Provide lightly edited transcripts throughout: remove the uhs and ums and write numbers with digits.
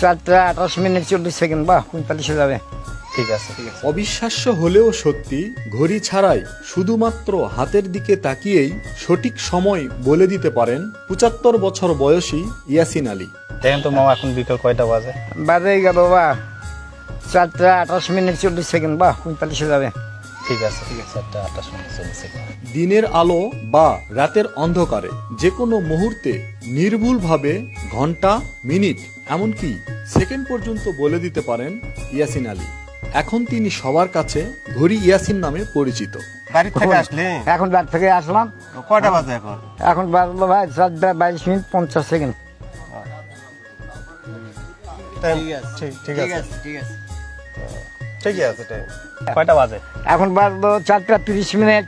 4:28:40 বা 45 যাবে। ঠিক আছে ঠিক আছে। অবিশ্বাস্য হলেও সত্যি, ঘড়ি ছাড়াই শুধুমাত্র হাতের দিকে তাকিয়েই সঠিক সময় বলে দিতে পারেন 75 বছর বয়সী ইয়াসিন আলী। দেখেন তো মামা এখন বিকেল কয়টা বাজে? বাজে গেল বা 4:28:40 বা 45 যাবে। ঠিক আছে ঠিক আছে, 4:28:40। দিনের আলো বা রাতের অন্ধকারে যে কোনো মুহূর্তে নির্ভুলভাবে ঘন্টা, মিনিট, এমনকি সেকেন্ড পর্যন্ত বলে দিতে পারেন ইয়াসিন আলী। এখন তিনি সবার কাছে ঘড়ি ইয়াসিন নামে পরিচিত। বাড়ি থেকে আসলে? এখন বাড়ি থেকে আসলাম। কয়টা বাজে এখন? এখন বাজলো ভাই 4:22:50। ঠিক আছে ঠিকই আছে। কয়টা বাজে এখন? বাজলো 4:30:35।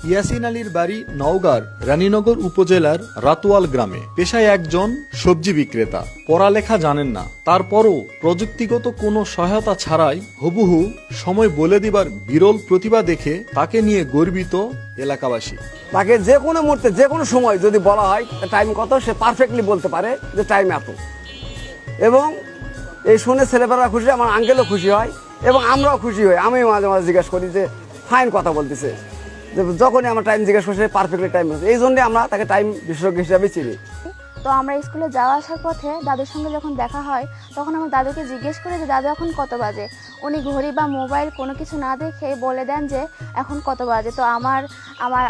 ইয়াসিন আলীর বাড়ি নওগাঁর রানীনগর উপজেলার রাতোয়াল গ্রামে। পেশায় একজন সবজি বিক্রেতা। পড়ালেখা জানেন না, তারপরও প্রযুক্তিগত কোনো সহায়তা ছাড়াই হুবহু সময় বলে দিবার বিরল প্রতিভা দেখে তাকে নিয়ে গর্বিত এলাকাবাসী। তাকে যে কোনো মুহূর্তে যে কোনো সময় যদি বলা হয় টাইম কত, সে পারফেক্টলি বলতে পারে যে টাইম এত। এবং এই শুনে ছেলেপেলেরা খুশি, আমার আঙ্কেলও খুশি হয় এবং আমরাও খুশি হই। আমি মাঝে মাঝে জিজ্ঞেস করি যে ফাইন কথা বলতেছে, যে যখনই আমার টাইম জিজ্ঞেস করছে পারফেক্টলি টাইম বলছে। এই জন্যে আমরা তাকে টাইম বিশেষজ্ঞ হিসাবে চিনি। তো আমরা স্কুলে যাওয়া আসার পথে দাদুর সঙ্গে যখন দেখা হয়, তখন আমার দাদুকে জিজ্ঞেস করি যে দাদু এখন কত বাজে। উনি ঘড়ি বা মোবাইল কোনো কিছু না দেখে বলে দেন যে এখন কত বাজে। তো আমার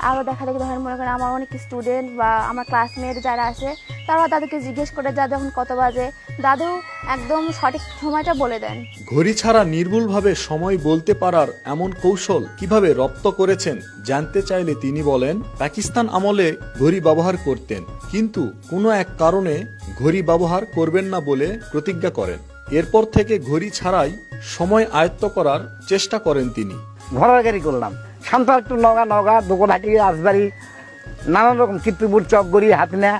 আরও দেখা দেখি, ধরেন মনে করেন আমার অনেক স্টুডেন্ট বা আমার ক্লাসমেট যারা আছে তারা দাদুকে জিজ্ঞেস করে দাদু এখন কত বাজে, দাদু একদম সঠিক সময়টা বলে দেন। ঘড়ি ছাড়া নির্ভুলভাবে সময় বলতে পারার এমন কৌশল কিভাবে রপ্ত করেছেন জানতে চাইলে তিনি বলেন, পাকিস্তান আমলে ঘড়ি ব্যবহার করতেন, কিন্তু কোনো এক কারণে ঘড়ি ব্যবহার করবেন না বলে প্রতিজ্ঞা করেন। এরপর থেকে ঘড়ি ছাড়াই সময় আয়ত্ত করার চেষ্টা করেন তিনি। ঘোড়ার গাড়ি করলাম, সান্তাল টু নওগাঁ দুকোনহাটি, রাজবাড়ি, নানান রকম চিত্রপুর, চকগড়ি, হাতিনা,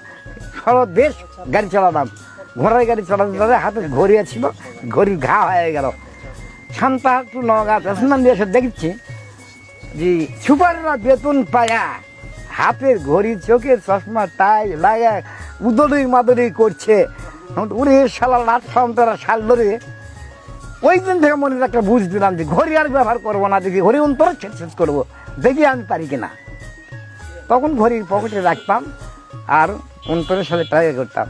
সারা দেশ গাড়ি চালাতাম। ঘোড়ার গাড়ি চালাতে চালাতে হাতে ঘড়ি ছিল, ঘড়ির ঘা হয়ে গেল। সান্তাল টু নওগাঁ প্যাসেঞ্জার দিয়ে এসে দেখছি যে সুপাররা বেতন পায়া হাতের ঘড়ি, চোখের চশমা, টাই লাগা উদরি মাদরি করছে। উড়ে শালা লাট তারা শাল ধরে। ওই দিন থেকে মনে একটা বুঝ দিলাম যে ঘড়ি আর ব্যবহার করবো না, দেখি ঘড়ি অন্তর শেষ করবো, দেখি আমি পারি কিনা। তখন ঘড়ির পকেটে রাখতাম আর অন্তরের সাথে ট্রাই করতাম।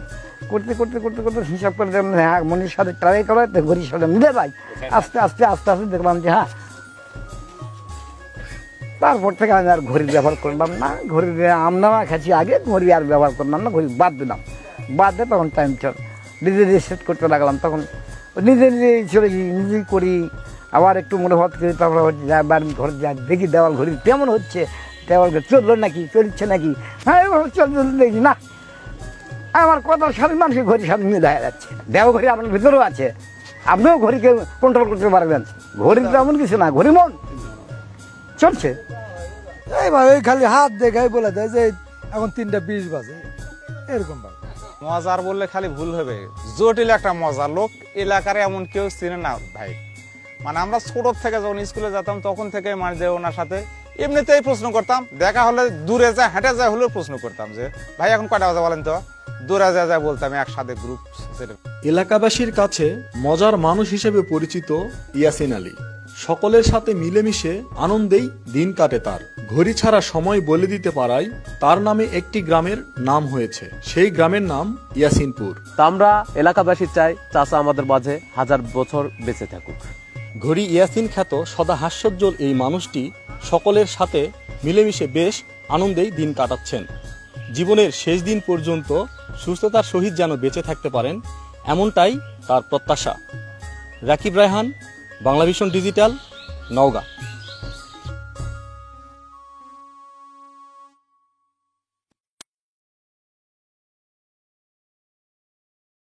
করতে করতে করতে করতে হিসাব করে দেখলাম হ্যাঁ মনির সাথে ট্রাই করা ঘড়ির সাথে মিলে যায়। আস্তে আস্তে আস্তে আস্তে দেখলাম যে হ্যাঁ। তারপর থেকে আমি আর ঘড়ির ব্যবহার করলাম না। ঘড়ির আমনামা খাচ্ছি আগে, ঘড়ি আর ব্যবহার করলাম না, ঘড়ি বাদ দিলাম। বাদ দিয়ে তখন টাইম চল নিজে নিজে সেট করতে লাগলাম। তখন নিজে নিজেই চলে নিজেই করি। আবার একটু মনোভাব করি, তারপরে বাড়ি ঘরে যা দেখি দেওয়াল ঘড়ি কেমন হচ্ছে, দেওয়াল ঘড়ি চললো নাকি, চলছে নাকি, হ্যাঁ এভাবে চলতে দেখি না আমার কথার সাথে মানুষের ঘড়ির সাথে মিলে দেখা যাচ্ছে। দেওয়া ঘড়ি আপনার ভিতরেও আছে, আপনিও ঘড়িকে কন্ট্রোল করতে পারবেন। ঘড়ির তো এমন কিছু না, ঘড়ি মন চলছে এইভাবে খালি হাত দেখাই বলে দেয় যে এখন 3:20 বাজে, এরকম ভাবে। মজার বললে খালি ভুল হবে, জটিল একটা মজা। লোক এলাকার এমন কেউ চিনে না ভাই। মানে আমরা ছোট থেকে যখন স্কুলে যেতাম তখন থেকে মানে যে ওনার সাথে এমনিতেই প্রশ্ন করতাম, দেখা হলে দূরে যায় হেঁটে যায় হলেও প্রশ্ন করতাম যে ভাই এখন কয়টা বাজে বলেন তো, দূরে যায় বলতাম একসাথে গ্রুপ। এলাকাবাসীর কাছে মজার মানুষ হিসেবে পরিচিত ইয়াসিন আলী। সকলের সাথে মিলেমিশে আনন্দেই দিন কাটে তার। ঘড়ি ছাড়া সময় বলে দিতে পারায় তার নামে একটি গ্রামের নাম হয়েছে। সেই গ্রামের নাম ইয়াসিনপুর। তা আমরা এলাকাবাসী চাই চাচা আমাদের মাঝে 1000 বছর বেঁচে থাকুক। ঘড়ি ইয়াসিন খ্যাত সদা হাস্যোজ্জ্বল এই মানুষটি সকলের সাথে মিলেমিশে বেশ আনন্দেই দিন কাটাচ্ছেন। জীবনের শেষ দিন পর্যন্ত সুস্থতার সহিত যেন বেঁচে থাকতে পারেন, এমনটাই তার প্রত্যাশা। রাকিব রায়হান, বাংলাভিশন ডিজিটাল, নওগাঁ।